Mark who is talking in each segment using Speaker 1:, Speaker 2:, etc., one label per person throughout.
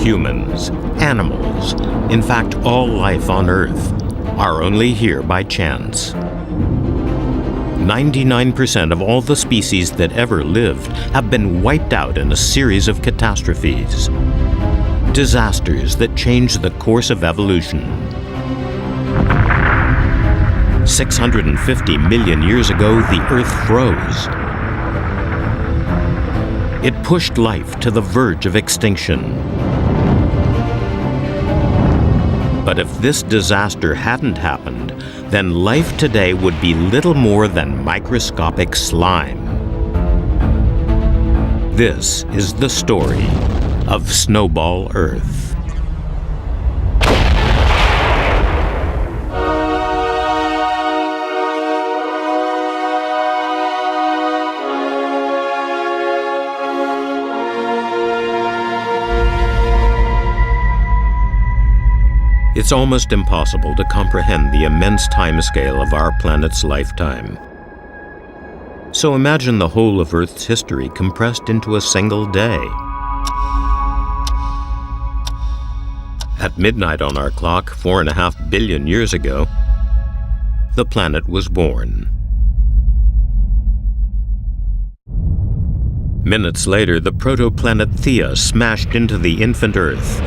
Speaker 1: Humans, animals, in fact all life on Earth, are only here by chance. 99% of all the species that ever lived have been wiped out in a series of catastrophes. Disasters that changed the course of evolution. 650 million years ago, the Earth froze. It pushed life to the verge of extinction. But if this disaster hadn't happened, then life today would be little more than microscopic slime. This is the story of Snowball Earth. It's almost impossible to comprehend the immense timescale of our planet's lifetime. So imagine the whole of Earth's history compressed into a single day. At midnight on our clock, 4.5 billion years ago, the planet was born. Minutes later, the protoplanet Theia smashed into the infant Earth.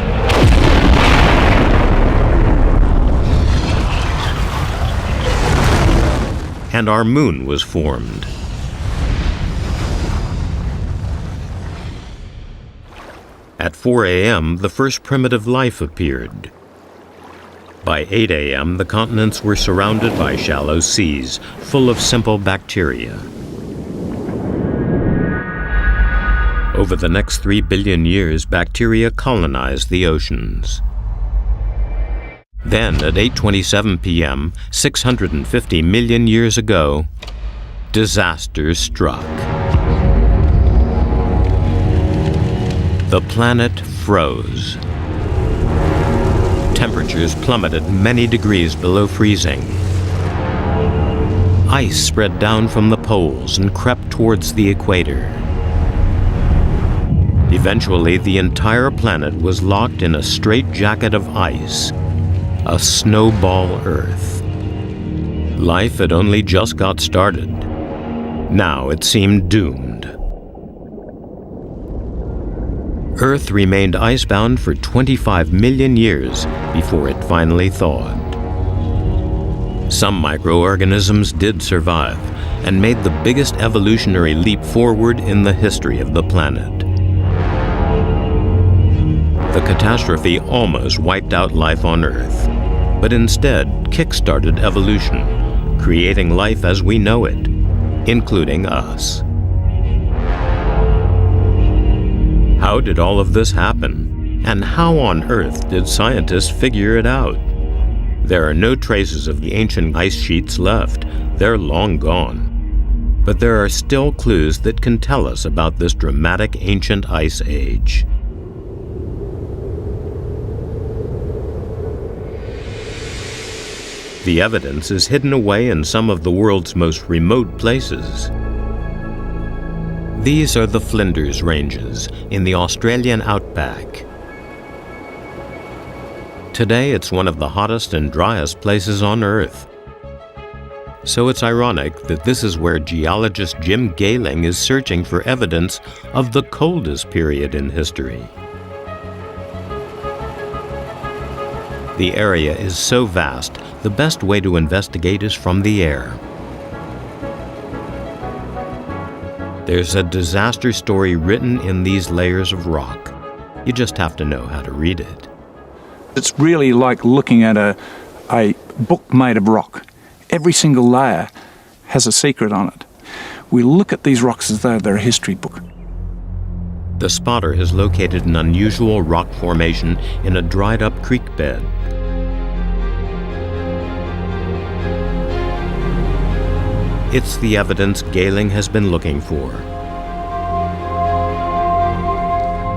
Speaker 1: And our moon was formed. At 4 a.m., the first primitive life appeared. By 8 a.m., the continents were surrounded by shallow seas, full of simple bacteria. Over the next 3 billion years, bacteria colonized the oceans. Then, at 8:27 p.m., 650 million years ago, disaster struck. The planet froze. Temperatures plummeted many degrees below freezing. Ice spread down from the poles and crept towards the equator. Eventually, the entire planet was locked in a straitjacket of ice. A Snowball Earth. Life had only just got started. Now it seemed doomed. Earth remained icebound for 25 million years before it finally thawed. Some microorganisms did survive and made the biggest evolutionary leap forward in the history of the planet. The catastrophe almost wiped out life on Earth, but instead kick-started evolution, creating life as we know it, including us. How did all of this happen? And how on earth did scientists figure it out? There are no traces of the ancient ice sheets left. They're long gone. But there are still clues that can tell us about this dramatic ancient ice age. The evidence is hidden away in some of the world's most remote places. These are the Flinders Ranges in the Australian outback. Today, it's one of the hottest and driest places on Earth. So it's ironic that this is where geologist Jim Gehling is searching for evidence of the coldest period in history. The area is so vast, the best way to investigate is from the air. There's a disaster story written in these layers of rock. You just have to know how to read it.
Speaker 2: It's really like looking at a book made of rock. Every single layer has a secret on it. We look at these rocks as though they're a history book.
Speaker 1: The spotter has located an unusual rock formation in a dried-up creek bed. It's the evidence Gehling has been looking for.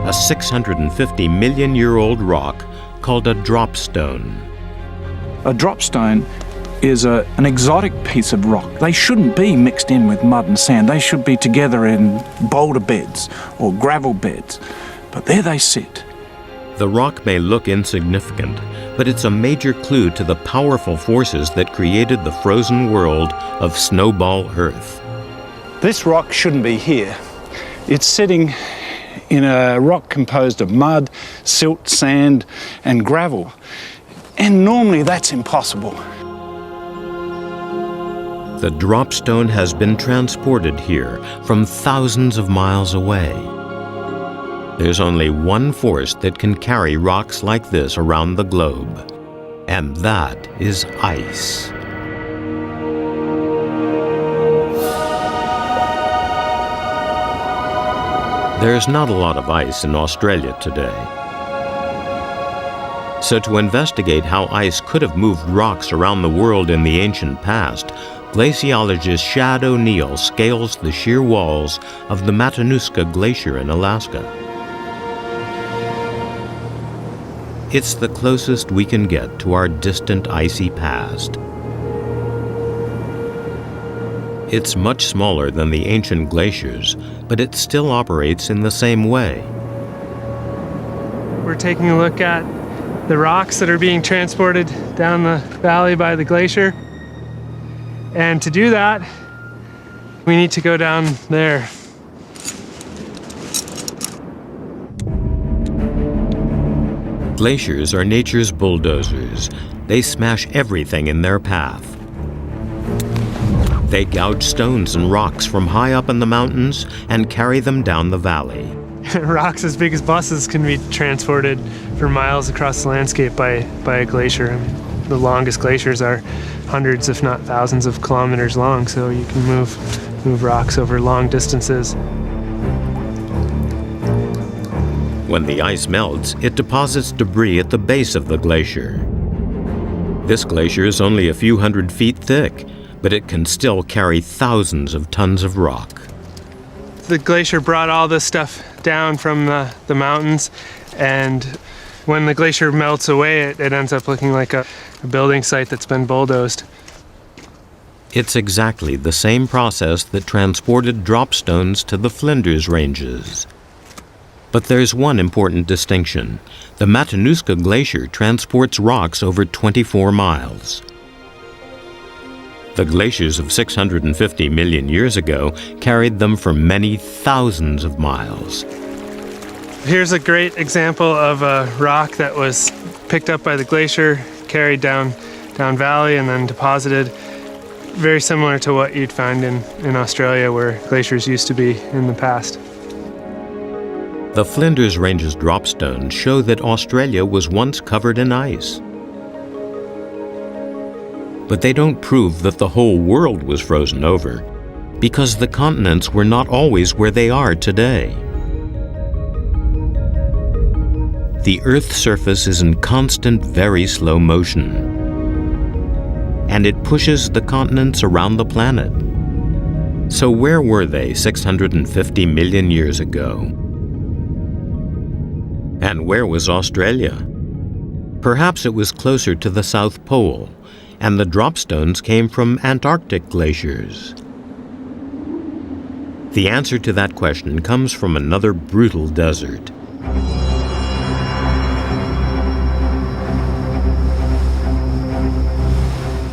Speaker 1: A 650 million-year-old rock called a dropstone.
Speaker 2: A dropstone is an exotic piece of rock. They shouldn't be mixed in with mud and sand. They should be together in boulder beds or gravel beds. But there they sit.
Speaker 1: The rock may look insignificant, but it's a major clue to the powerful forces that created the frozen world of Snowball Earth.
Speaker 2: This rock shouldn't be here. It's sitting in a rock composed of mud, silt, sand, and gravel. And normally that's impossible.
Speaker 1: The dropstone has been transported here from thousands of miles away. There's only one force that can carry rocks like this around the globe, and that is ice. There's not a lot of ice in Australia today. So to investigate how ice could have moved rocks around the world in the ancient past, glaciologist Shad O'Neill scales the sheer walls of the Matanuska Glacier in Alaska. It's the closest we can get to our distant icy past. It's much smaller than the ancient glaciers, but it still operates in the same way.
Speaker 3: We're taking a look at the rocks that are being transported down the valley by the glacier. And to do that, we need to go down there.
Speaker 1: Glaciers are nature's bulldozers. They smash everything in their path. They gouge stones and rocks from high up in the mountains and carry them down the valley.
Speaker 3: Rocks as big as buses can be transported for miles across the landscape by a glacier. I mean, the longest glaciers are hundreds, if not thousands of kilometers long, so you can move rocks over long distances.
Speaker 1: When the ice melts, it deposits debris at the base of the glacier. This glacier is only a few hundred feet thick, but it can still carry thousands of tons of rock.
Speaker 3: The glacier brought all this stuff down from the mountains, and when the glacier melts away, it ends up looking like a building site that's been bulldozed.
Speaker 1: It's exactly the same process that transported dropstones to the Flinders Ranges. But there's one important distinction. The Matanuska Glacier transports rocks over 24 miles. The glaciers of 650 million years ago carried them for many thousands of miles.
Speaker 3: Here's a great example of a rock that was picked up by the glacier, carried down valley, and then deposited. Very similar to what you'd find in Australia, where glaciers used to be in the past.
Speaker 1: The Flinders Ranges dropstones show that Australia was once covered in ice. But they don't prove that the whole world was frozen over, because the continents were not always where they are today. The Earth's surface is in constant, very slow motion, and it pushes the continents around the planet. So where were they 650 million years ago? And where was Australia? Perhaps it was closer to the South Pole, and the dropstones came from Antarctic glaciers. The answer to that question comes from another brutal desert.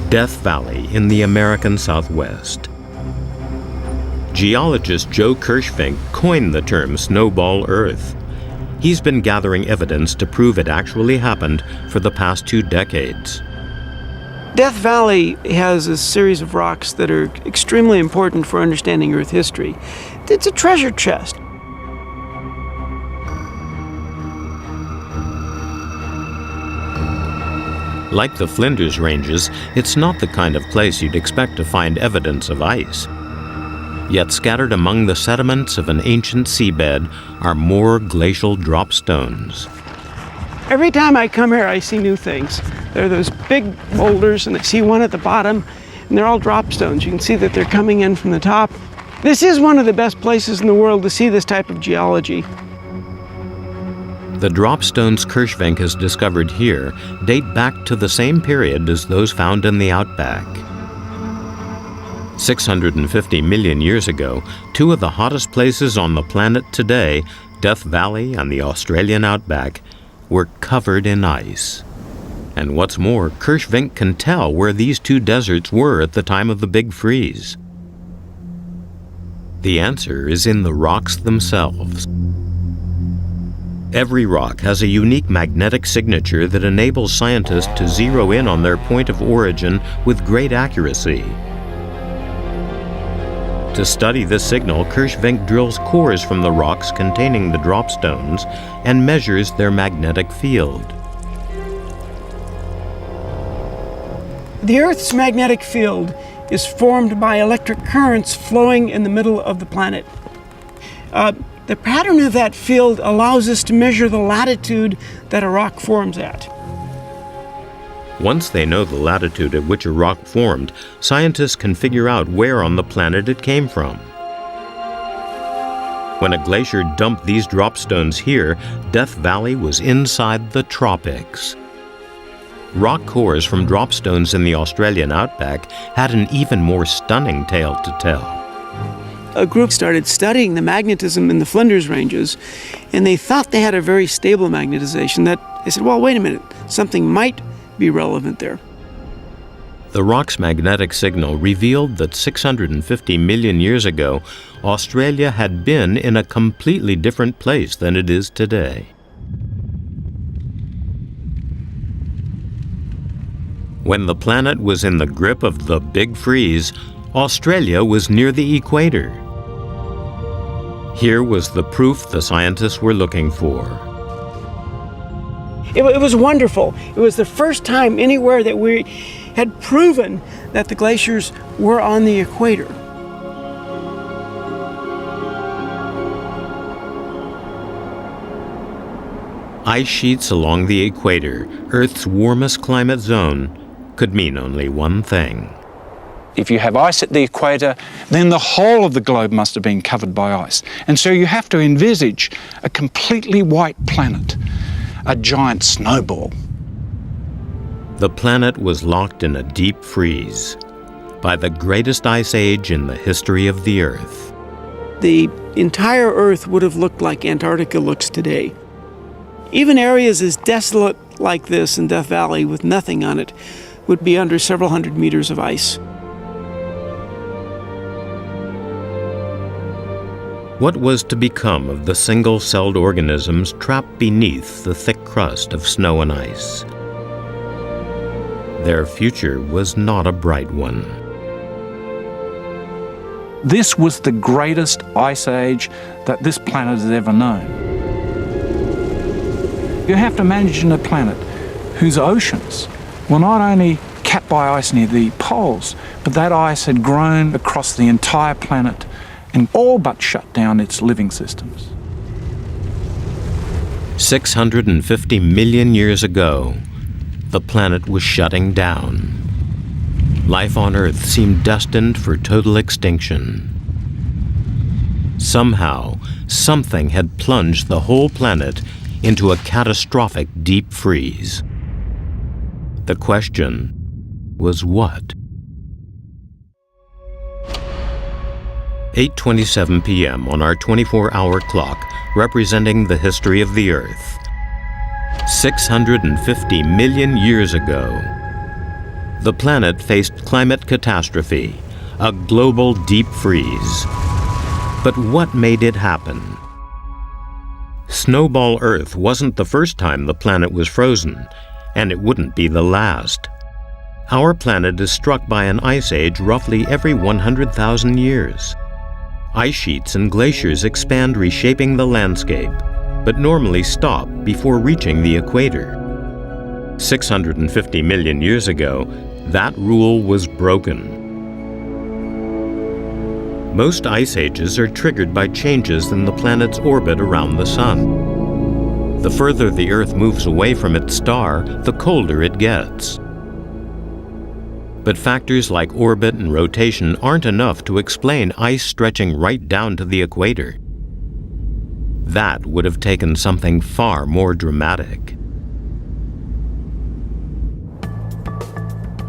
Speaker 1: Death Valley in the American Southwest. Geologist Joe Kirschvink coined the term Snowball Earth. He's been gathering evidence to prove it actually happened for the past 2 decades.
Speaker 4: Death Valley has a series of rocks that are extremely important for understanding Earth history. It's a treasure chest.
Speaker 1: Like the Flinders Ranges, it's not the kind of place you'd expect to find evidence of ice. Yet scattered among the sediments of an ancient seabed are more glacial dropstones.
Speaker 4: Every time I come here, I see new things. There are those big boulders, and I see one at the bottom, and they're all dropstones. You can see that they're coming in from the top. This is one of the best places in the world to see this type of geology.
Speaker 1: The dropstones Kirschvink has discovered here date back to the same period as those found in the outback. 650 million years ago, 2 of the hottest places on the planet today, Death Valley and the Australian outback, were covered in ice. And what's more, Cryogenian can tell where these two deserts were at the time of the Big Freeze. The answer is in the rocks themselves. Every rock has a unique magnetic signature that enables scientists to zero in on their point of origin with great accuracy. To study this signal, Cryogenian drills cores from the rocks containing the drop stones and measures their magnetic field.
Speaker 4: The Earth's magnetic field is formed by electric currents flowing in the middle of the planet. The pattern of that field allows us to measure the latitude that a rock forms at.
Speaker 1: Once they know the latitude at which a rock formed, scientists can figure out where on the planet it came from. When a glacier dumped these drop stones here, Death Valley was inside the tropics. Rock cores from drop stones in the Australian outback had an even more stunning tale to tell.
Speaker 4: A group started studying the magnetism in the Flinders Ranges, and they thought they had a very stable magnetization. They said, well, wait a minute, something might be relevant there.
Speaker 1: The rock's magnetic signal revealed that 650 million years ago, Australia had been in a completely different place than it is today. When the planet was in the grip of the Big Freeze, Australia was near the equator. Here was the proof the scientists were looking for.
Speaker 4: It was wonderful. It was the first time anywhere that we had proven that the glaciers were on the equator.
Speaker 1: Ice sheets along the equator, Earth's warmest climate zone, could mean only one thing.
Speaker 2: If you have ice at the equator, then the whole of the globe must have been covered by ice. And so you have to envisage a completely white planet, a giant snowball.
Speaker 1: The planet was locked in a deep freeze by the greatest ice age in the history of the Earth.
Speaker 4: The entire Earth would have looked like Antarctica looks today. Even areas as desolate like this in Death Valley with nothing on it would be under several hundred meters of ice.
Speaker 1: What was to become of the single-celled organisms trapped beneath the thick crust of snow and ice? Their future was not a bright one.
Speaker 2: This was the greatest ice age that this planet has ever known. You have to imagine a planet whose oceans were not only capped by ice near the poles, but that ice had grown across the entire planet and all but shut down its living systems.
Speaker 1: 650 million years ago, the planet was shutting down. Life on Earth seemed destined for total extinction. Somehow, something had plunged the whole planet into a catastrophic deep freeze. The question was what? 8:27 p.m. on our 24-hour clock, representing the history of the Earth. 650 million years ago, the planet faced climate catastrophe, a global deep freeze. But what made it happen? Snowball Earth wasn't the first time the planet was frozen, and it wouldn't be the last. Our planet is struck by an ice age roughly every 100,000 years. Ice sheets and glaciers expand, reshaping the landscape, but normally stop before reaching the equator. 650 million years ago, that rule was broken. Most ice ages are triggered by changes in the planet's orbit around the Sun. The further the Earth moves away from its star, the colder it gets. But factors like orbit and rotation aren't enough to explain ice stretching right down to the equator. That would have taken something far more dramatic.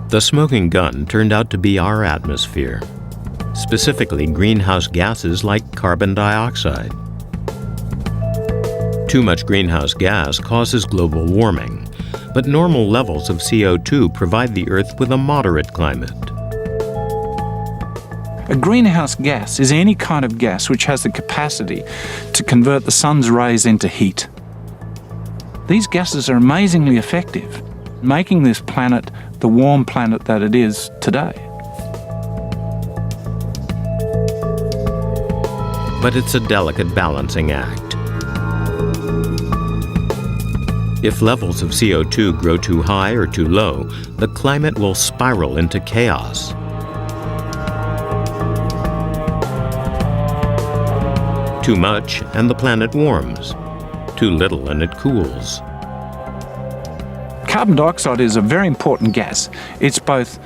Speaker 1: The smoking gun turned out to be our atmosphere, specifically greenhouse gases like carbon dioxide. Too much greenhouse gas causes global warming, but normal levels of CO2 provide the Earth with a moderate climate.
Speaker 2: A greenhouse gas is any kind of gas which has the capacity to convert the sun's rays into heat. These gases are amazingly effective, making this planet the warm planet that it is today.
Speaker 1: But it's a delicate balancing act. If levels of CO2 grow too high or too low, the climate will spiral into chaos. Too much and the planet warms. Too little and it cools.
Speaker 2: Carbon dioxide is a very important gas. It's both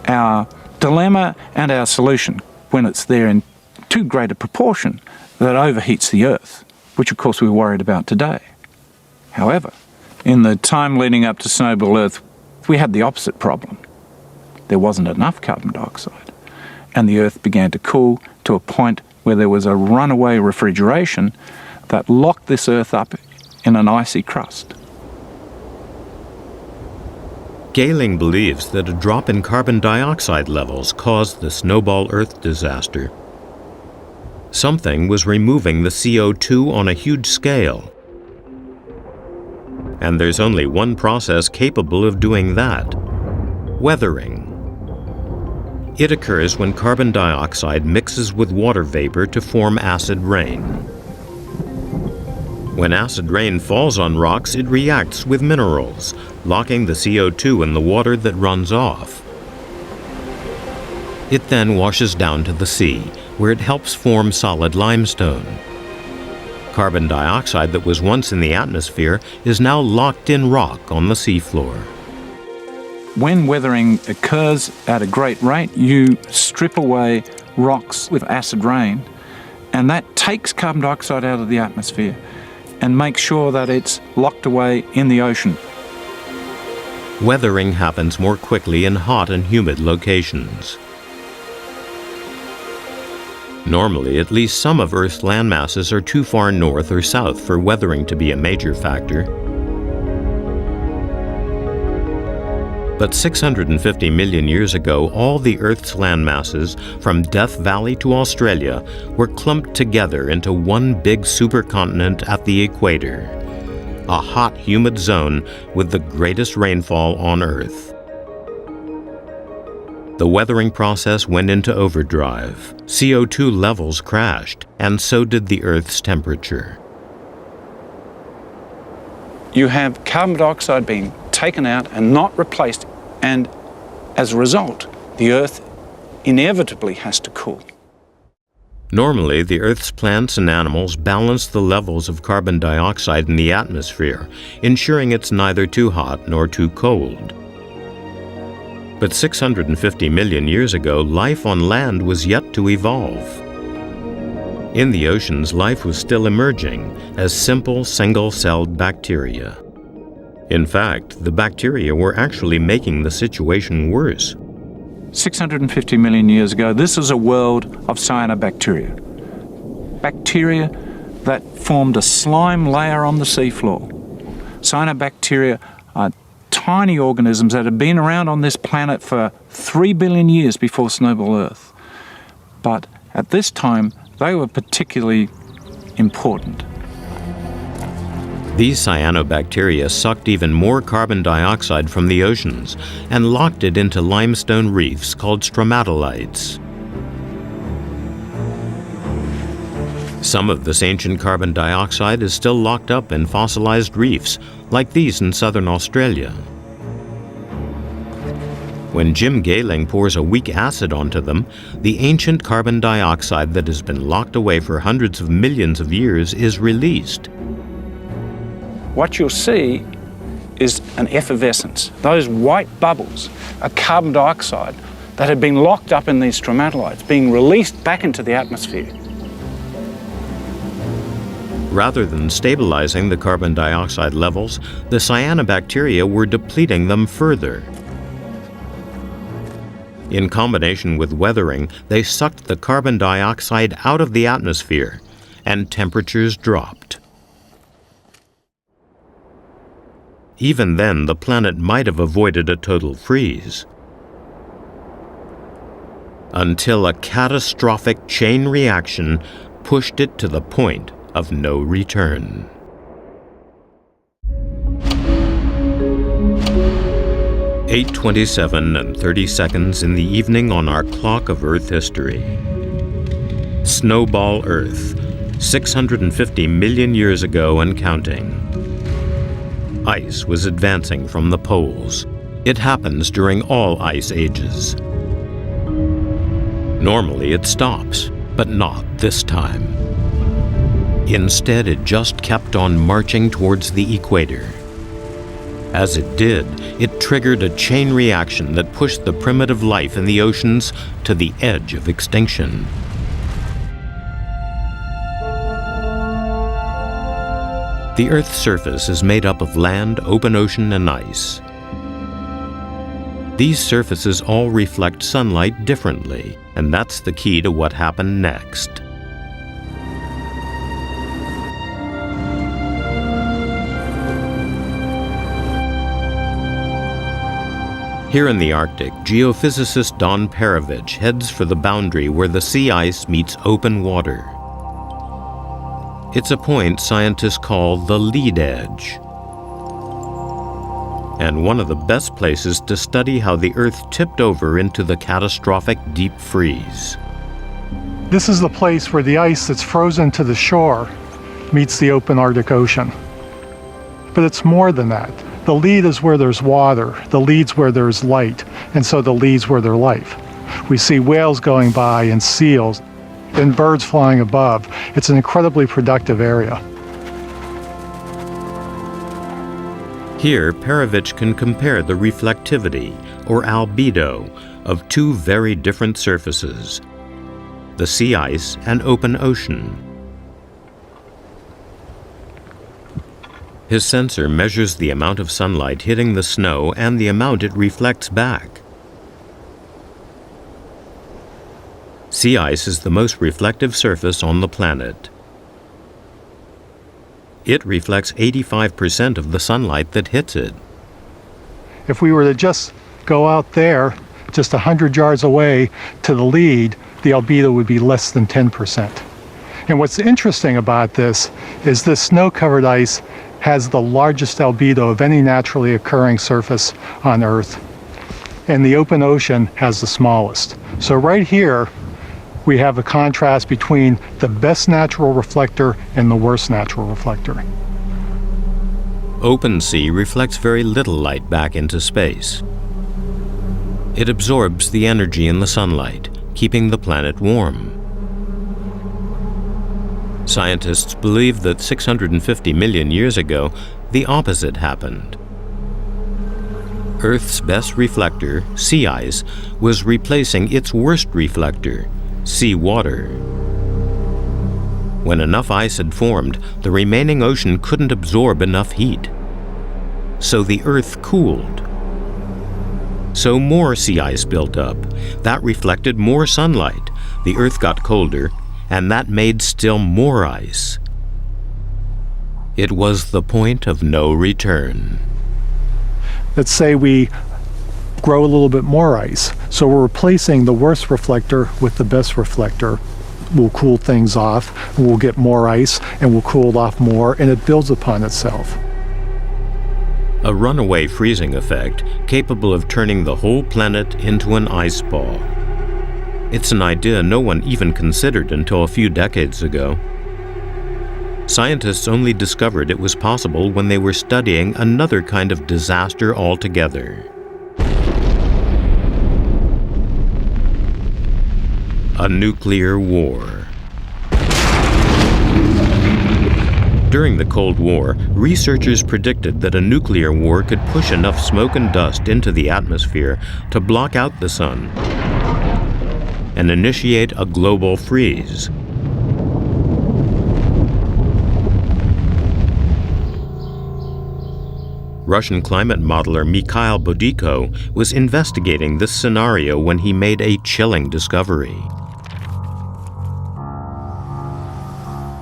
Speaker 2: our dilemma and our solution when it's there in too great a proportion that overheats the Earth, which of course we're worried about today. However, in the time leading up to Snowball Earth, we had the opposite problem. There wasn't enough carbon dioxide, and the Earth began to cool to a point where there was a runaway refrigeration that locked this Earth up in an icy crust.
Speaker 1: Gehling believes that a drop in carbon dioxide levels caused the Snowball Earth disaster. Something was removing the CO2 on a huge scale. And there's only one process capable of doing that: weathering. It occurs when carbon dioxide mixes with water vapor to form acid rain. When acid rain falls on rocks, it reacts with minerals, locking the CO2 in the water that runs off. It then washes down to the sea, where it helps form solid limestone. Carbon dioxide that was once in the atmosphere is now locked in rock on the seafloor.
Speaker 2: When weathering occurs at a great rate, you strip away rocks with acid rain, and that takes carbon dioxide out of the atmosphere and makes sure that it's locked away in the ocean.
Speaker 1: Weathering happens more quickly in hot and humid locations. Normally, at least some of Earth's landmasses are too far north or south for weathering to be a major factor. But 650 million years ago, all the Earth's landmasses, from Death Valley to Australia, were clumped together into one big supercontinent at the equator, a hot, humid zone with the greatest rainfall on Earth. The weathering process went into overdrive. CO2 levels crashed, and so did the Earth's temperature.
Speaker 2: You have carbon dioxide being taken out and not replaced, and as a result, the Earth inevitably has to cool.
Speaker 1: Normally, the Earth's plants and animals balance the levels of carbon dioxide in the atmosphere, ensuring it's neither too hot nor too cold. But 650 million years ago, life on land was yet to evolve. In the oceans, life was still emerging as simple single-celled bacteria. In fact, the bacteria were actually making the situation worse.
Speaker 2: 650 million years ago, this is a world of cyanobacteria. Bacteria that formed a slime layer on the seafloor. Cyanobacteria are tiny organisms that have been around on this planet for 3 billion years before Snowball Earth. But at this time, they were particularly important.
Speaker 1: These cyanobacteria sucked even more carbon dioxide from the oceans and locked it into limestone reefs called stromatolites. Some of this ancient carbon dioxide is still locked up in fossilized reefs, like these in southern Australia. When Jim Gehling pours a weak acid onto them, the ancient carbon dioxide that has been locked away for hundreds of millions of years is released.
Speaker 2: What you'll see is an effervescence. Those white bubbles are carbon dioxide that had been locked up in these stromatolites, being released back into the atmosphere.
Speaker 1: Rather than stabilizing the carbon dioxide levels, the cyanobacteria were depleting them further. In combination with weathering, they sucked the carbon dioxide out of the atmosphere, and temperatures dropped. Even then, the planet might have avoided a total freeze. Until a catastrophic chain reaction pushed it to the point of no return. "8:27 and 30 seconds in the evening on our clock of Earth history. Snowball Earth, 650 million years ago and counting. Ice was advancing from the poles. It happens during all ice ages. Normally it stops, but not this time. Instead, it just kept on marching towards the equator. As it did, it triggered a chain reaction that pushed the primitive life in the oceans to the edge of extinction. The Earth's surface is made up of land, open ocean, and ice. These surfaces all reflect sunlight differently, and that's the key to what happened next. Here in the Arctic, geophysicist Don Perovich heads for the boundary where the sea ice meets open water. It's a point scientists call the lead edge, and one of the best places to study how the Earth tipped over into the catastrophic deep freeze.
Speaker 5: This is the place where the ice that's frozen to the shore meets the open Arctic Ocean. But it's more than that. The lead is where there's water, the lead's where there's light, and so the lead's where there's life. We see whales going by and seals, and birds flying above. It's an incredibly productive area.
Speaker 1: Here, Perovich can compare the reflectivity, or albedo, of two very different surfaces, the sea ice and open ocean. His sensor measures the amount of sunlight hitting the snow and the amount it reflects back. Sea ice is the most reflective surface on the planet. It reflects 85% of the sunlight that hits it.
Speaker 5: If we were to just go out there, just 100 yards away to the lead, the albedo would be less than 10%. And what's interesting about this is this snow-covered ice has the largest albedo of any naturally occurring surface on Earth, and the open ocean has the smallest. So right here, we have a contrast between the best natural reflector and the worst natural reflector.
Speaker 1: Open sea reflects very little light back into space. It absorbs the energy in the sunlight, keeping the planet warm. Scientists believe that 650 million years ago, the opposite happened. Earth's best reflector, sea ice, was replacing its worst reflector, sea water. When enough ice had formed, the remaining ocean couldn't absorb enough heat. So the Earth cooled. So more sea ice built up. That reflected more sunlight. The Earth got colder, and that made still more ice. It was the point of no return.
Speaker 5: Let's say we grow a little bit more ice. So we're replacing the worst reflector with the best reflector. We'll cool things off, and we'll get more ice, and we'll cool it off more, and it builds upon itself.
Speaker 1: A runaway freezing effect capable of turning the whole planet into an ice ball. It's an idea no one even considered until a few decades ago. Scientists only discovered it was possible when they were studying another kind of disaster altogether. A nuclear war. During the Cold War, researchers predicted that a nuclear war could push enough smoke and dust into the atmosphere to block out the sun and initiate a global freeze. Russian climate modeler Mikhail Bodiko was investigating this scenario when he made a chilling discovery.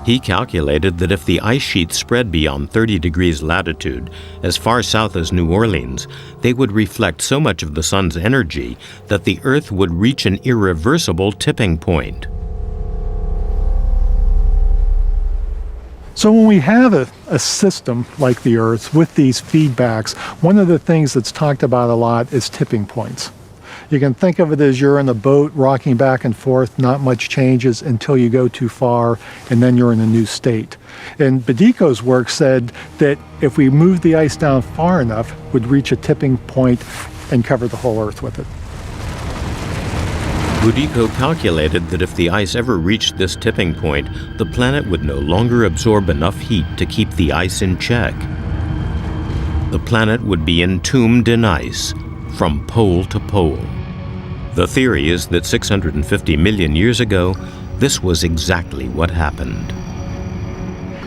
Speaker 1: He calculated that if the ice sheet spread beyond 30 degrees latitude, as far south as New Orleans, they would reflect so much of the sun's energy that the Earth would reach an irreversible tipping point.
Speaker 5: So when we have a system like the Earth with these feedbacks, one of the things that's talked about a lot is tipping points. You can think of it as you're in a boat rocking back and forth, not much changes until you go too far, and then you're in a new state. And Bedico's work said that if we move the ice down far enough, we'd reach a tipping point and cover the whole Earth with it.
Speaker 1: Bedico calculated that if the ice ever reached this tipping point, the planet would no longer absorb enough heat to keep the ice in check. The planet would be entombed in ice, from pole to pole. The theory is that 650 million years ago, this was exactly what happened.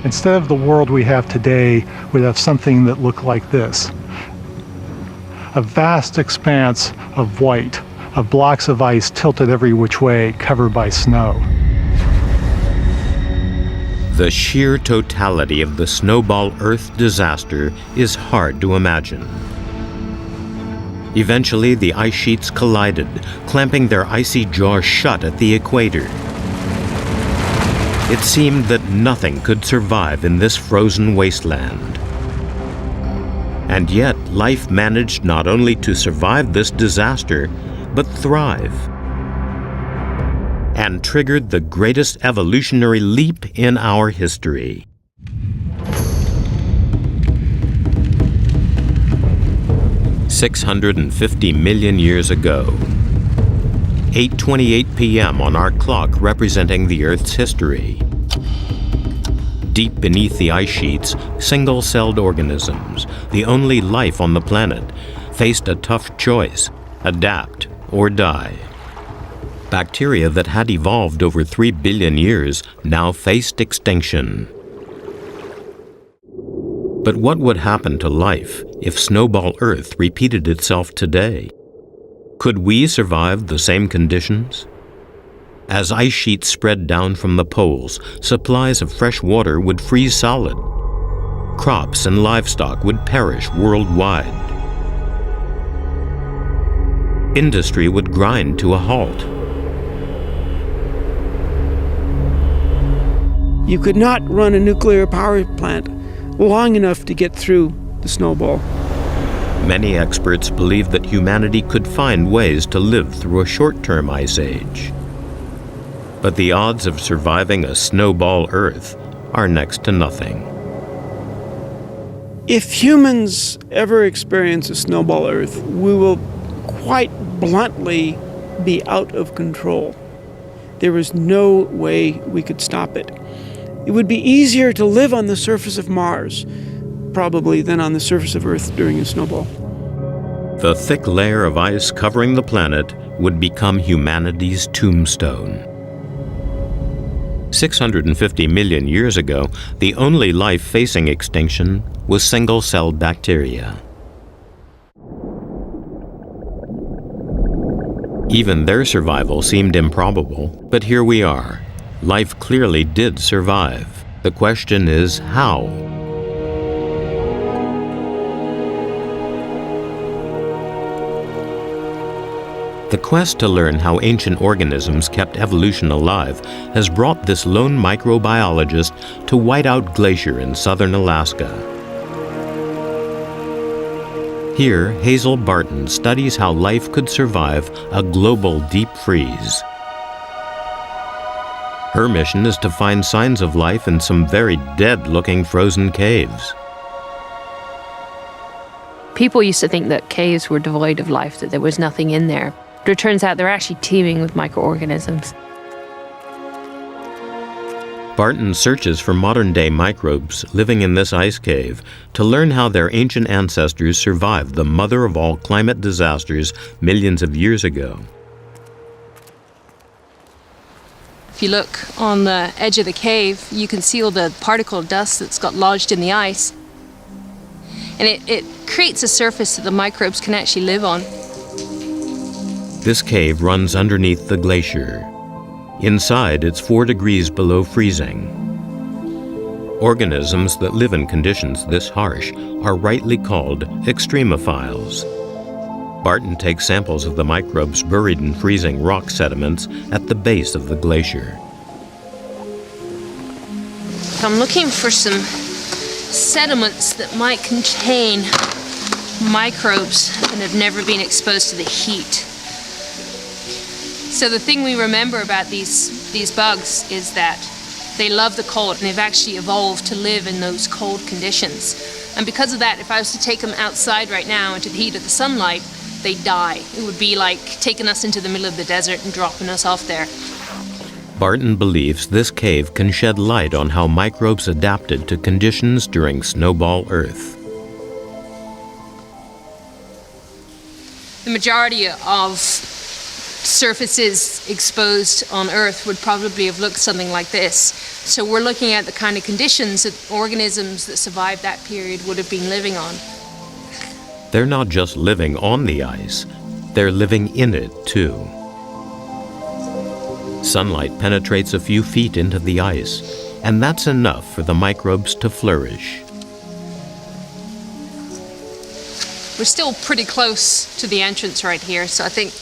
Speaker 5: Instead of the world we have today, we'd have something that looked like this. A vast expanse of white, of blocks of ice tilted every which way, covered by snow.
Speaker 1: The sheer totality of the Snowball Earth disaster is hard to imagine. Eventually, the ice sheets collided, clamping their icy jaws shut at the equator. It seemed that nothing could survive in this frozen wasteland. And yet, life managed not only to survive this disaster, but thrive, and triggered the greatest evolutionary leap in our history. $650 million years ago, 8:28 p.m. on our clock representing the Earth's history. Deep beneath the ice sheets, single-celled organisms, the only life on the planet, faced a tough choice: adapt or die. Bacteria that had evolved over 3 billion years now faced extinction. But what would happen to life if Snowball Earth repeated itself today? Could we survive the same conditions? As ice sheets spread down from the poles, supplies of fresh water would freeze solid. Crops and livestock would perish worldwide. Industry would grind to a halt.
Speaker 4: You could not run a nuclear power plant long enough to get through the snowball.
Speaker 1: Many experts believe that humanity could find ways to live through a short-term ice age. But the odds of surviving a Snowball Earth are next to nothing.
Speaker 4: If humans ever experience a Snowball Earth, we will quite bluntly be out of control. There is no way we could stop it. It would be easier to live on the surface of Mars, probably, than on the surface of Earth during a snowball.
Speaker 1: The thick layer of ice covering the planet would become humanity's tombstone. 650 million years ago, the only life facing extinction was single-celled bacteria. Even their survival seemed improbable, but here we are. Life clearly did survive. The question is, how? The quest to learn how ancient organisms kept evolution alive has brought this lone microbiologist to Whiteout Glacier in southern Alaska. Here, Hazel Barton studies how life could survive a global deep freeze. Her mission is to find signs of life in some very dead-looking frozen caves.
Speaker 6: People used to think that caves were devoid of life, that there was nothing in there. But it turns out they're actually teeming with microorganisms.
Speaker 1: Barton searches for modern-day microbes living in this ice cave to learn how their ancient ancestors survived the mother of all climate disasters millions of years ago.
Speaker 7: If you look on the edge of the cave, you can see all the particle dust that's got lodged in the ice. And it creates a surface that the microbes can actually live on.
Speaker 1: This cave runs underneath the glacier. Inside, it's 4 degrees below freezing. Organisms that live in conditions this harsh are rightly called extremophiles. Barton takes samples of the microbes buried in freezing rock sediments at the base of the glacier.
Speaker 7: I'm looking for some sediments that might contain microbes that have never been exposed to the heat. So the thing we remember about these bugs is that they love the cold, and they've actually evolved to live in those cold conditions. And because of that, if I was to take them outside right now into the heat of the sunlight, they'd die. It would be like taking us into the middle of the desert and dropping us off there.
Speaker 1: Barton believes this cave can shed light on how microbes adapted to conditions during Snowball Earth.
Speaker 7: The majority of surfaces exposed on Earth would probably have looked something like this. So we're looking at the kind of conditions that organisms that survived that period would have been living on.
Speaker 1: They're not just living on the ice, they're living in it too. Sunlight penetrates a few feet into the ice, and that's enough for the microbes to flourish.
Speaker 7: We're still pretty close to the entrance right here, so I think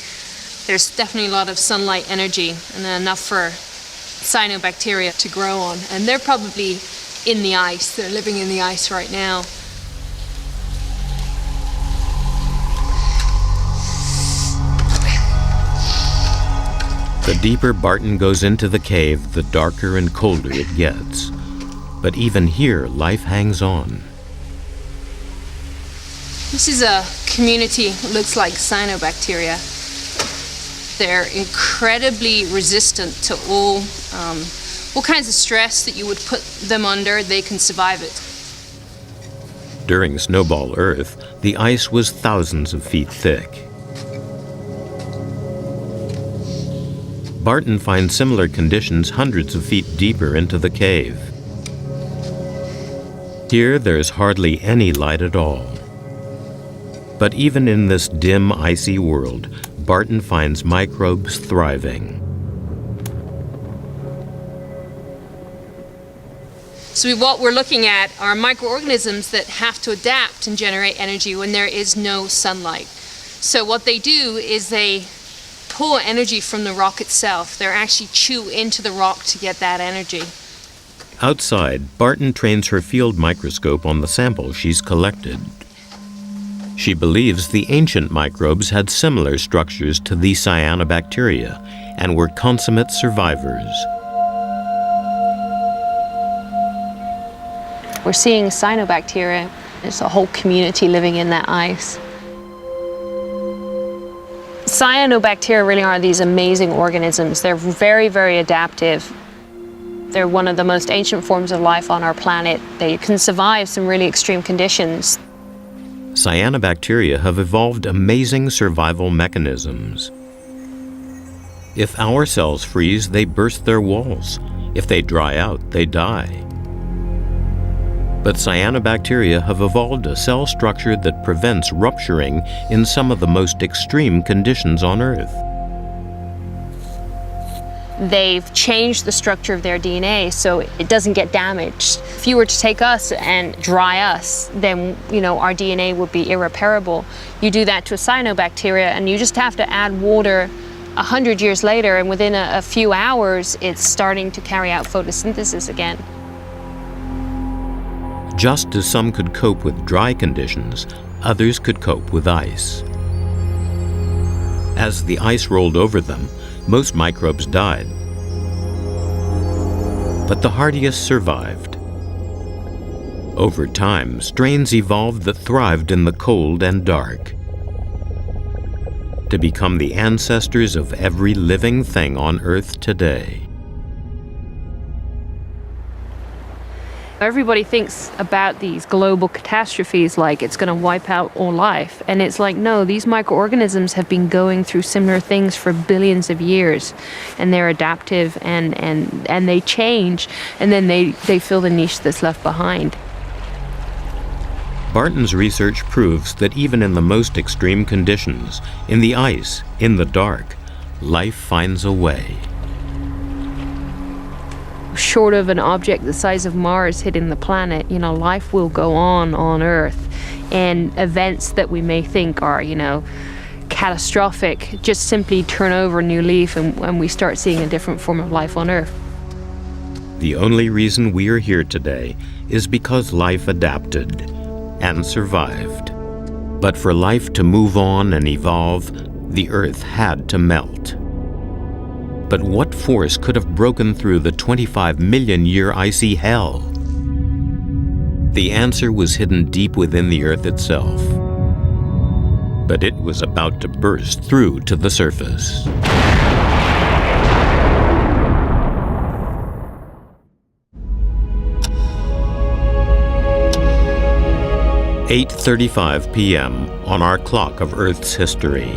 Speaker 7: there's definitely a lot of sunlight energy and enough for cyanobacteria to grow on. And they're probably in the ice. They're living in the ice right now.
Speaker 1: The deeper Barton goes into the cave, the darker and colder it gets. But even here, life hangs on.
Speaker 7: This is a community that looks like cyanobacteria. They're incredibly resistant to all kinds of stress that you would put them under. They can survive it.
Speaker 1: During Snowball Earth, the ice was thousands of feet thick. Barton finds similar conditions hundreds of feet deeper into the cave. Here, there's hardly any light at all. But even in this dim, icy world, Barton finds microbes thriving.
Speaker 7: So what we're looking at are microorganisms that have to adapt and generate energy when there is no sunlight. So what they do is they pull energy from the rock itself. They actually chew into the rock to get that energy.
Speaker 1: Outside, Barton trains her field microscope on the sample she's collected. She believes the ancient microbes had similar structures to the cyanobacteria and were consummate survivors.
Speaker 6: We're seeing cyanobacteria. There's a whole community living in that ice. Cyanobacteria really are these amazing organisms. They're very, very adaptive. They're one of the most ancient forms of life on our planet. They can survive some really extreme conditions.
Speaker 1: Cyanobacteria have evolved amazing survival mechanisms. If our cells freeze, they burst their walls. If they dry out, they die. But cyanobacteria have evolved a cell structure that prevents rupturing in some of the most extreme conditions on Earth.
Speaker 6: They've changed the structure of their DNA so it doesn't get damaged. If you were to take us and dry us, then our DNA would be irreparable. You do that to a cyanobacteria and you just have to add water 100 years later, and within a few hours it's starting to carry out photosynthesis again.
Speaker 1: Just as some could cope with dry conditions, others could cope with ice. As the ice rolled over them, most microbes died. But the hardiest survived. Over time, strains evolved that thrived in the cold and dark, to become the ancestors of every living thing on Earth today.
Speaker 6: Everybody thinks about these global catastrophes like it's going to wipe out all life. And it's like, no, these microorganisms have been going through similar things for billions of years. And they're adaptive and they change. And then they fill the niche that's left behind.
Speaker 1: Barton's research proves that even in the most extreme conditions, in the ice, in the dark, life finds a way.
Speaker 6: short of an object the size of Mars hitting the planet, life will go on Earth. And events that we may think are, catastrophic just simply turn over a new leaf and we start seeing a different form of life on Earth.
Speaker 1: The only reason we are here today is because life adapted and survived. But for life to move on and evolve, the Earth had to melt. But what force could have broken through the 25 million year icy hell? The answer was hidden deep within the Earth itself. But it was about to burst through to the surface. "8:35 p.m. on our clock of Earth's history.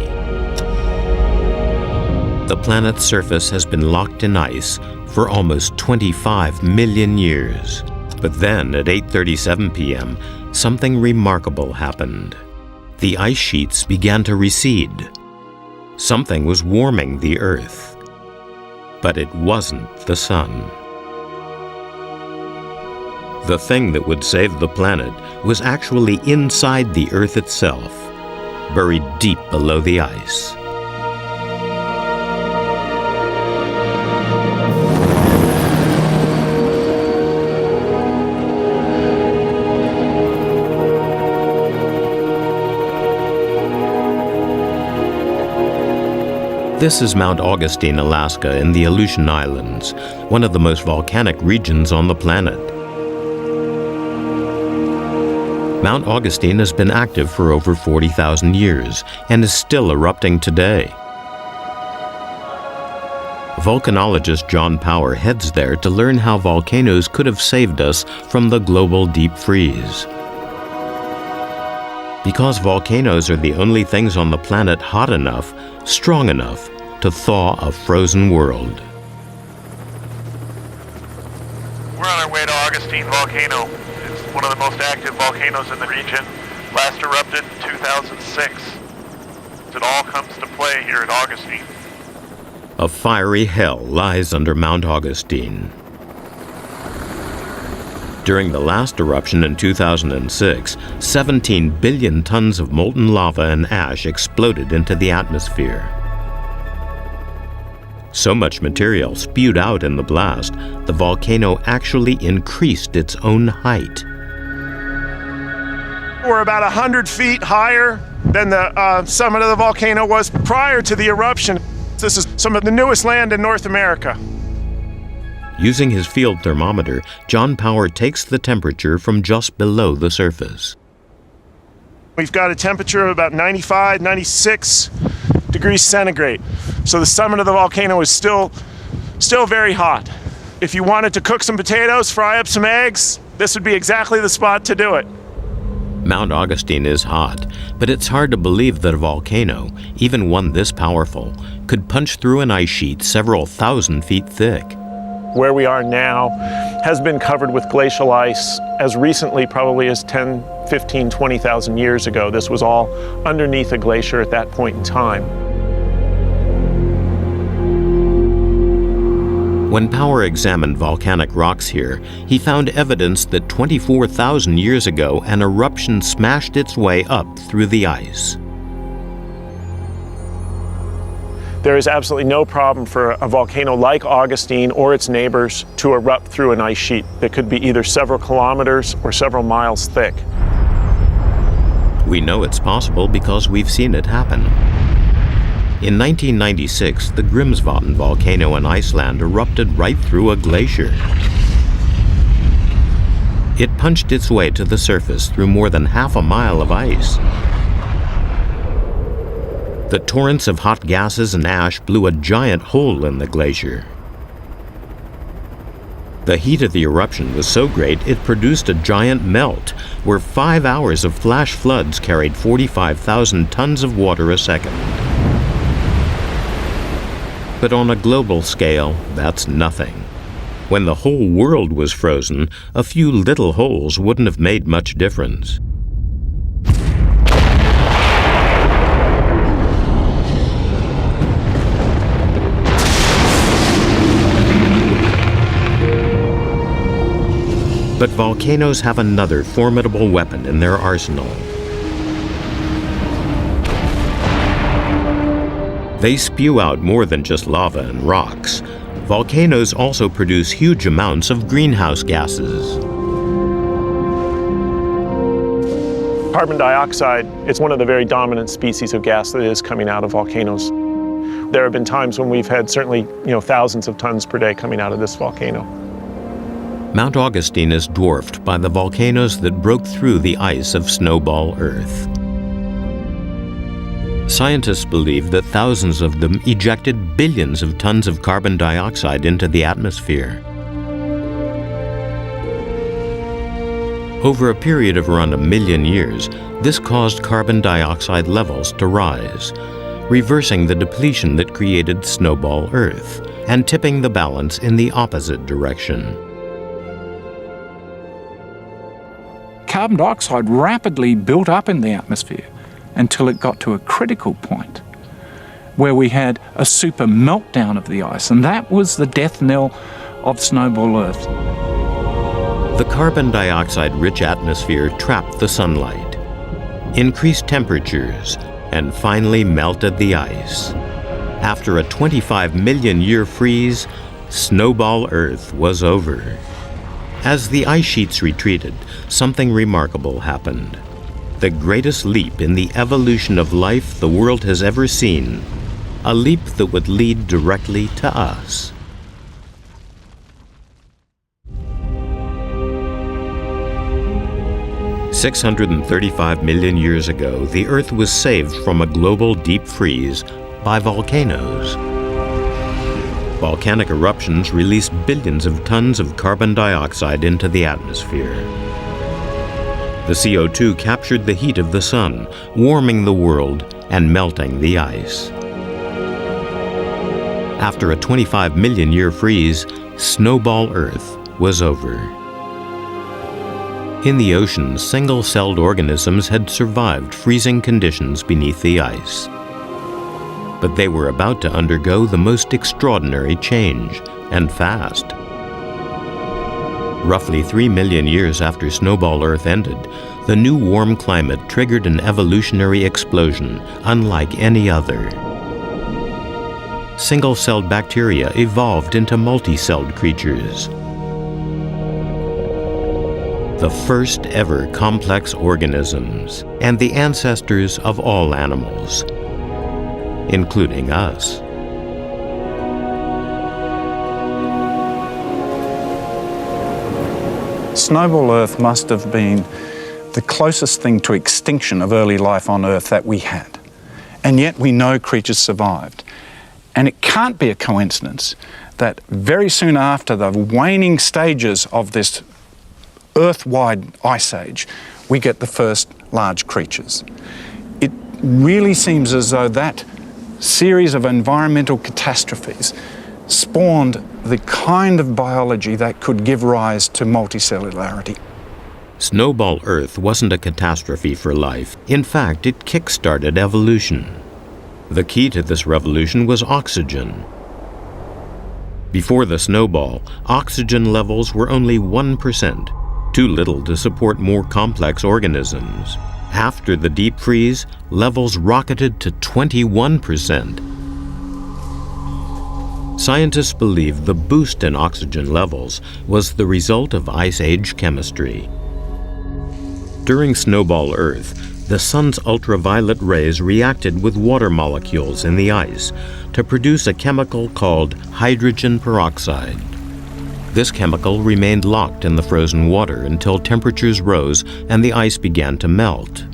Speaker 1: The planet's surface has been locked in ice for almost 25 million years. But then, at 8:37 p.m., something remarkable happened. The ice sheets began to recede. Something was warming the Earth. But it wasn't the sun. The thing that would save the planet was actually inside the Earth itself, buried deep below the ice. This is Mount Augustine, Alaska, in the Aleutian Islands, one of the most volcanic regions on the planet. Mount Augustine has been active for over 40,000 years and is still erupting today. Volcanologist John Power heads there to learn how volcanoes could have saved us from the global deep freeze. Because volcanoes are the only things on the planet hot enough, strong enough, to thaw a frozen world.
Speaker 8: We're on our way to Augustine Volcano. It's one of the most active volcanoes in the region. Last erupted in 2006. It all comes to play here at Augustine.
Speaker 1: A fiery hell lies under Mount Augustine. During the last eruption in 2006, 17 billion tons of molten lava and ash exploded into the atmosphere. So much material spewed out in the blast, the volcano actually increased its own height.
Speaker 8: We're about 100 feet higher than the summit of the volcano was prior to the eruption. This is some of the newest land in North America.
Speaker 1: Using his field thermometer, John Power takes the temperature from just below the surface.
Speaker 8: We've got a temperature of about 95, 96 degrees centigrade. So the summit of the volcano is still very hot. If you wanted to cook some potatoes, fry up some eggs, this would be exactly the spot to do it.
Speaker 1: Mount Augustine is hot, but it's hard to believe that a volcano, even one this powerful, could punch through an ice sheet several thousand feet thick.
Speaker 8: Where we are now has been covered with glacial ice as recently probably as 10, 15, 20,000 years ago. This was all underneath a glacier at that point in time.
Speaker 1: When Power examined volcanic rocks here, he found evidence that 24,000 years ago an eruption smashed its way up through the ice.
Speaker 8: There is absolutely no problem for a volcano like Augustine or its neighbors to erupt through an ice sheet that could be either several kilometers or several miles thick.
Speaker 1: We know it's possible because we've seen it happen. In 1996, the Grimsvatn volcano in Iceland erupted right through a glacier. It punched its way to the surface through more than half a mile of ice. The torrents of hot gases and ash blew a giant hole in the glacier. The heat of the eruption was so great it produced a giant melt, where 5 hours of flash floods carried 45,000 tons of water a second. But on a global scale, that's nothing. When the whole world was frozen, a few little holes wouldn't have made much difference. But volcanoes have another formidable weapon in their arsenal. They spew out more than just lava and rocks. Volcanoes also produce huge amounts of greenhouse gases.
Speaker 8: Carbon dioxide is one of the very dominant species of gas that is coming out of volcanoes. There have been times when we've had certainly, thousands of tons per day coming out of this volcano.
Speaker 1: Mount Augustine is dwarfed by the volcanoes that broke through the ice of Snowball Earth. Scientists believe that thousands of them ejected billions of tons of carbon dioxide into the atmosphere. Over a period of around 1 million years, this caused carbon dioxide levels to rise, reversing the depletion that created Snowball Earth and tipping the balance in the opposite direction.
Speaker 2: Carbon dioxide rapidly built up in the atmosphere until it got to a critical point where we had a super meltdown of the ice, and that was the death knell of Snowball Earth.
Speaker 1: The carbon dioxide-rich atmosphere trapped the sunlight, increased temperatures, and finally melted the ice. After a 25 million year freeze, Snowball Earth was over. As the ice sheets retreated, something remarkable happened. The greatest leap in the evolution of life the world has ever seen. A leap that would lead directly to us. "635 million years ago, the Earth was saved from a global deep freeze by volcanoes. Volcanic eruptions released billions of tons of carbon dioxide into the atmosphere. The CO2 captured the heat of the sun, warming the world and melting the ice. After a 25 million year freeze, Snowball Earth was over. In the ocean, single-celled organisms had survived freezing conditions beneath the ice. But they were about to undergo the most extraordinary change, and fast. Roughly 3 million years after Snowball Earth ended, the new warm climate triggered an evolutionary explosion unlike any other. Single-celled bacteria evolved into multicelled creatures. The first ever complex organisms, and the ancestors of all animals, including us.
Speaker 2: Snowball Earth must have been the closest thing to extinction of early life on Earth that we had. And yet we know creatures survived. And it can't be a coincidence that very soon after the waning stages of this Earth-wide ice age, we get the first large creatures. It really seems as though that series of environmental catastrophes spawned the kind of biology that could give rise to multicellularity.
Speaker 1: Snowball Earth wasn't a catastrophe for life. In fact, it kick-started evolution. The key to this revolution was oxygen. Before the snowball, oxygen levels were only 1%, too little to support more complex organisms. After the deep freeze, levels rocketed to 21%. Scientists believe the boost in oxygen levels was the result of Ice Age chemistry. During Snowball Earth, the sun's ultraviolet rays reacted with water molecules in the ice to produce a chemical called hydrogen peroxide. This chemical remained locked in the frozen water until temperatures rose and the ice began to melt.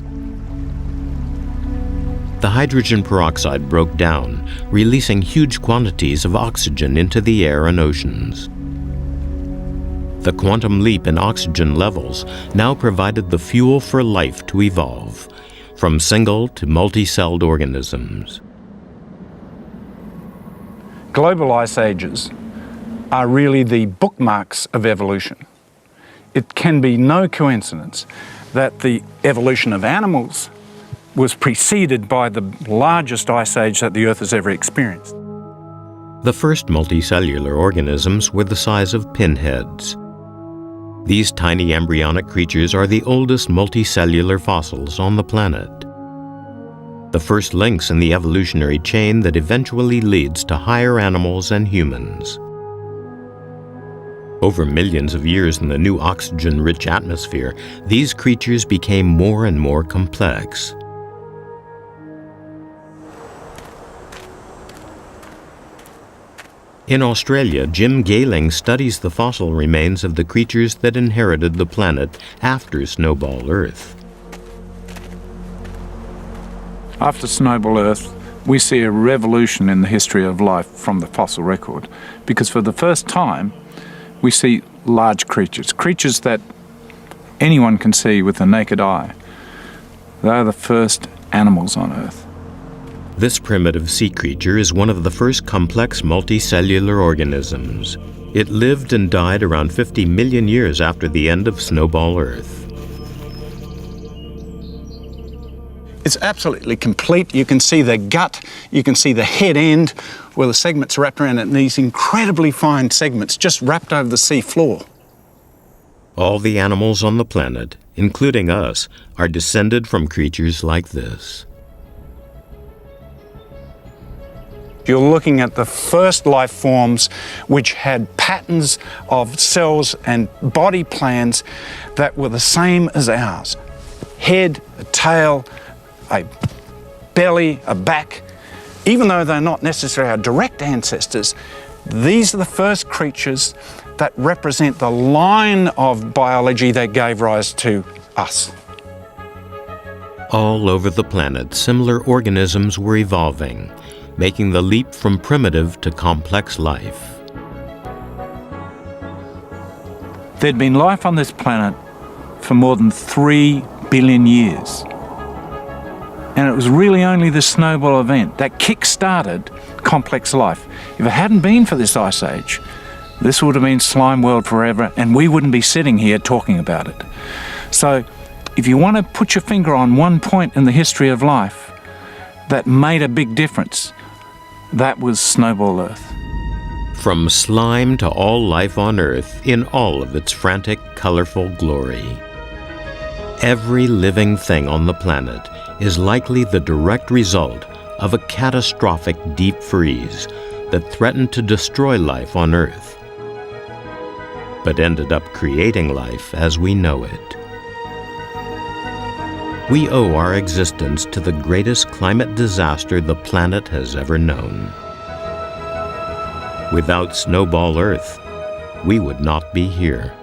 Speaker 1: The hydrogen peroxide broke down, releasing huge quantities of oxygen into the air and oceans. The quantum leap in oxygen levels now provided the fuel for life to evolve, from single to multi-celled organisms.
Speaker 2: Global ice ages are really the bookmarks of evolution. It can be no coincidence that the evolution of animals was preceded by the largest ice age that the Earth has ever experienced.
Speaker 1: The first multicellular organisms were the size of pinheads. These tiny embryonic creatures are the oldest multicellular fossils on the planet. The first links in the evolutionary chain that eventually leads to higher animals and humans. Over millions of years in the new oxygen-rich atmosphere, these creatures became more and more complex. In Australia, Jim Gayling studies the fossil remains of the creatures that inherited the planet after Snowball Earth.
Speaker 2: After Snowball Earth, we see a revolution in the history of life from the fossil record, because for the first time, we see large creatures, creatures that anyone can see with the naked eye. They're the first animals on Earth.
Speaker 1: This primitive sea creature is one of the first complex multicellular organisms. It lived and died around 50 million years after the end of Snowball Earth.
Speaker 9: It's absolutely complete. You can see the gut, you can see the head end where the segments wrapped around it, and these incredibly fine segments just wrapped over the sea floor.
Speaker 1: All the animals on the planet, including us, are descended from creatures like this.
Speaker 9: You're looking at the first life forms which had patterns of cells and body plans that were the same as ours. Head, a tail, a belly, a back. Even though they're not necessarily our direct ancestors, these are the first creatures that represent the line of biology that gave rise to us.
Speaker 1: All over the planet, similar organisms were evolving, making the leap from primitive to complex life.
Speaker 2: There'd been life on this planet for more than 3 billion years. And it was really only the Snowball event that kick-started complex life. If it hadn't been for this ice age, this would have been slime world forever, and we wouldn't be sitting here talking about it. So if you want to put your finger on one point in the history of life that made a big difference, that was Snowball Earth.
Speaker 1: From slime to all life on Earth in all of its frantic, colorful glory. Every living thing on the planet is likely the direct result of a catastrophic deep freeze that threatened to destroy life on Earth, but ended up creating life as we know it. We owe our existence to the greatest climate disaster the planet has ever known. Without Snowball Earth, we would not be here.